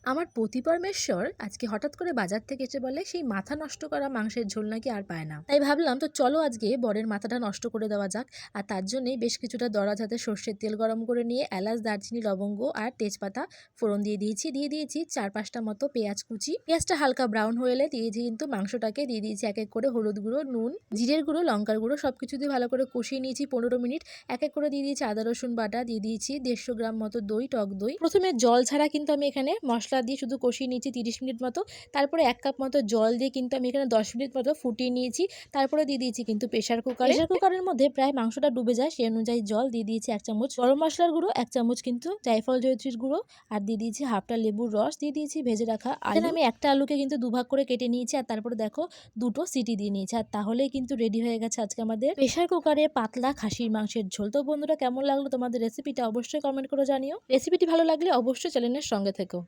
আমার পতি পরমেশ্বর আজকে হঠাৎ করে বাজার থেকে এসে বলে সেই মাথা নষ্ট করা মাংসের ঝোল নাকি আর পায় না। তাই ভাবলাম তো চলো আজকে বরের মাথাটা নষ্ট করে দেওয়া যাক। আর তার জন্যই বেশ কিছুটা দরাজ হাতে সর্ষের তেল গরম করে নিয়ে এলাচ, দারচিনি, লবঙ্গ আর তেজপাতা ফোড়ন দিয়ে দিয়েছি 4-5টা মতো পেঁয়াজ কুচি। পেঁয়াজটা হালকা ব্রাউন হয়ে এলে দিয়েছি কিন্তু মাংসটাকে দিয়ে দিয়েছি এক এক করে হলুদ গুঁড়ো, নুন, জিরের গুঁড়ো, লঙ্কার গুঁড়ো সবকিছু দিয়ে ভালো করে কষিয়ে নিয়েছি 15 মিনিট। এক এক করে দিয়ে দিয়েছি আদা রসুন বাটা, দিয়ে দিয়েছি 150 গ্রাম মতো দই, টক দই। প্রথমে জল ছাড়া কিন্তু আমি এখানে মশলা দিয়ে শুধু কষিয়ে নিয়েছি 30 মিনিট মতো। তারপরে 1 কাপ মতো জল দিয়ে কিন্তু আমি এখানে 10 মিনিট মতো ফুটিয়ে নিয়েছি। তারপরে দিয়ে দিয়েছি কিন্তু প্রেসার কুকারের মধ্যে প্রায় মাংসটা ডুবে যায় সেই অনুযায়ী জল দিয়ে দিয়েছি 1 চামচ গরম মশলার গুঁড়ো, 1 চামচ কিন্তু জায়ফল জয়িত্রীর গুঁড়ো, আর দিয়ে দিয়েছি হাফটা লেবুর রস, দিয়ে দিয়েছি ভেজে রাখা আলু। আমি একটা আলুকে কিন্তু দুভাগ করে কেটে নিয়েছি আর তারপরে দেখো দুটো সিটি দিয়ে নিয়েছি। আর তাহলেই কিন্তু রেডি হয়ে গেছে আজকে আমাদের প্রেসার কুকারে পাতলা খাসির মাংসের ঝোল। তো বন্ধুরা, কেমন লাগলো তোমাদের রেসিপিটা অবশ্যই কমেন্ট করে জানিও। রেসিপিটি ভালো লাগলে অবশ্যই চ্যানেলের সঙ্গে থেকো।